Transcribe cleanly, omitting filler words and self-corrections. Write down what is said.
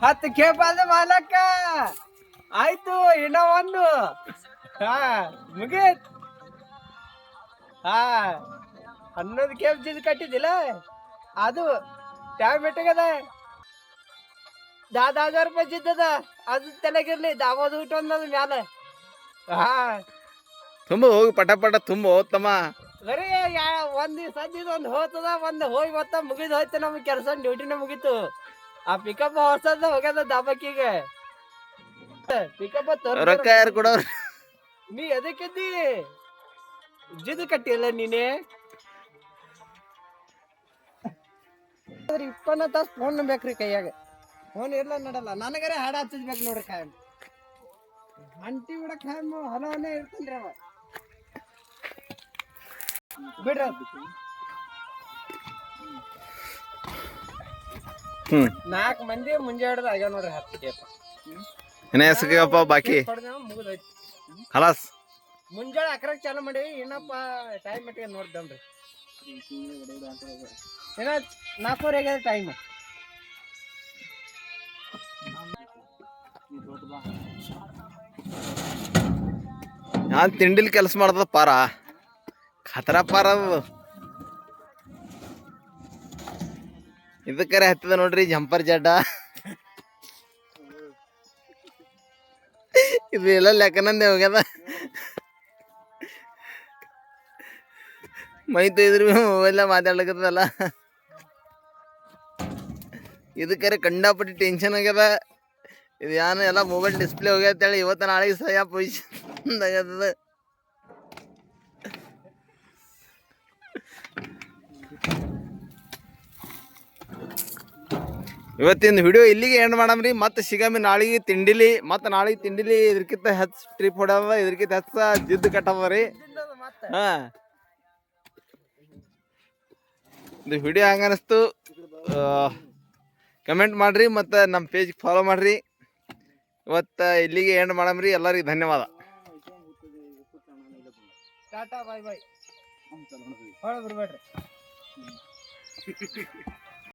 ಹತ್ತು ಕೇಪಾದ ಮಾಲಕ್ಕ ಆಯ್ತು ಇನ್ನ ಒಂದು ಹಾ ಮುಗೀತ್ ಹಾ 11 ಕೇಪ್ ಜಿದ್ ಕಟ್ಟಿದ್ದಿಲ್ಲ ಅದು ಟ್ಯಾಬ್ ಇಟ್ಟಗದ 10,000 ರೂಪಾಯಿ ಜಿದ್ದದ ಅದು ತಲೆಗಿರ್ಲಿ ದಾವೋದು ಊಟ ಅನ್ನೋದು ಮ್ಯಾಲ ಹಾ ತುಂಬ ಹೋಗಿ ಪಟ ಪಟ ತುಂಬ ಹೋಗ್ತಮ್ಮ ಬರೀ ಒಂದ್ ದಿವ್ಸ ಒಂದು ಹೋಗ್ತದ ಒಂದು ಹೋಗಿ ಮತ್ತ ಮುಗಿದ್ ಹೋಯ್ತು ನಮ್ಗೆ ಕೆಲಸ ಡ್ಯೂಟಿನ ಮುಗೀತು ಆ ಪಿಕಪ್ ಹೊಸದ ಹೋಗ್ಯದ ದಾಬಕ್ಕಿಗೆ ಪಿಕಪ್ ರೊಕ್ಕ ಯಾರು ಕೊಡೋರು ನೀ ಎದಕ್ಕಿದ್ದಿ ಜಿದ್ ಕಟ್ಟಿಲ್ಲ ನೀನೆ 20 ತಾಸು ಫೋನ್ ಬೇಕ್ರಿ ಕೈಯಾಗ ಫೋನ್ ಇರ್ಲ ನಡಲ್ಲ ನನಗರೆ ಹಾಡ ಹಚ್ಚಿಸ್ಬೇಕು ನೋಡ್ರಿ ಖಾಯಂ ಅಂಟಿ ಬಿಡ ಖಾಯಂ ಹಲವನೇ ಇರ್ತನ್ರಿ ಅವ ಬಿಡ್ರಿ ನಾಲ್ಕು ಮಂದಿ ಮುಂಜೆ ಹಿಡ್ದು ಆಗ್ಯಾವ ನೋಡ್ರಿ 10 ಕೇಪ ಇನ್ನ ಎಸಗಪ್ಪ ಬಾಕಿ ಮುಗಿದೋಯ್ತು ಖಲಾಸ್ ಮುಂಜಾನೆ 11ಕ್ಕೆ ಚಾಲು ಮಾಡೀವಿ ಏನಪ್ಪ ಟೈಮ್ ಮಟ್ಟಿಗೆ ನೋಡ್ದಮ್ರಿ ಏನ 4 ಆಗ್ಯದ ಟೈಮ್ ನಾನು ತಿಂಡಿಲಿ ಕೆಲಸ ಮಾಡ್ತದ ಪಾರ ಖತರ ಪಾರ ಅದು ಇದಕ್ಕರೆ ಹತ್ತದ ನೋಡ್ರಿ ಜಂಪರ್ ಜಡ್ಡ ಇದು ಎಲ್ಲ ಲೆಕ್ಕನಂದೆ ಹೋಗ್ಯದ ಮೈ ತೊಯ್ದ್ರಿ ಮೊಬೈಲ್ ಮಾತಾಡ್ಲಕತ್ತದಲ್ಲ ಇದಕ್ಕರೆ ಕಂಡಾಪಟ್ಟಿ ಟೆನ್ಷನ್ ಆಗ್ಯದ ಇದು ಏನು ಎಲ್ಲ ಮೊಬೈಲ್ ಡಿಸ್ಪ್ಲೇ ಹೋಗ್ಯತ್ತೇಳಿ ಇವತ್ತು ನಾಳೆಗೆ ಸಹ ಪೊಸಿಷನ್ ಆಗ್ಯದ ಇವತ್ತಿನ ವಿಡಿಯೋ ಇಲ್ಲಿಗೆ ಎಂಡ್ ಮಾಡಮ್ರಿ ಮತ್ತೆ ಸಿಗಮ್ಮಿ ನಾಳೆಗೆ ತಿಂಡಿಲಿ ಮತ್ತೆ ನಾಳೆಗೆ ತಿಂಡಿಲಿ ಇದ್ರಕ್ಕಿಂತ ಹೆಚ್ಚು ಟ್ರಿಪ್ ಹೊಡ್ಯದ ಇದ್ರಕ್ಕಿಂತ ಹೆಚ್ಚು ಜಿದ್ದು ಕಟ್ಟದ ರೀ ಹಾಂ ಇದು ವಿಡಿಯೋ ಹಂಗೆ ಅನಿಸ್ತು ಕಮೆಂಟ್ ಮಾಡಿರಿ ಮತ್ತು ನಮ್ಮ ಪೇಜ್ ಫಾಲೋ ಮಾಡಿರಿ ಇವತ್ತು ಇಲ್ಲಿಗೆ ಎಂಡ್ ಮಾಡಮ್ರಿ ಎಲ್ಲರಿಗೆ ಧನ್ಯವಾದ ಟಾಟಾ ಬಾಯ್ ಬಾಯ್ ಹೊಳ ಬಿಡ್ಬೇಡ್ರಿ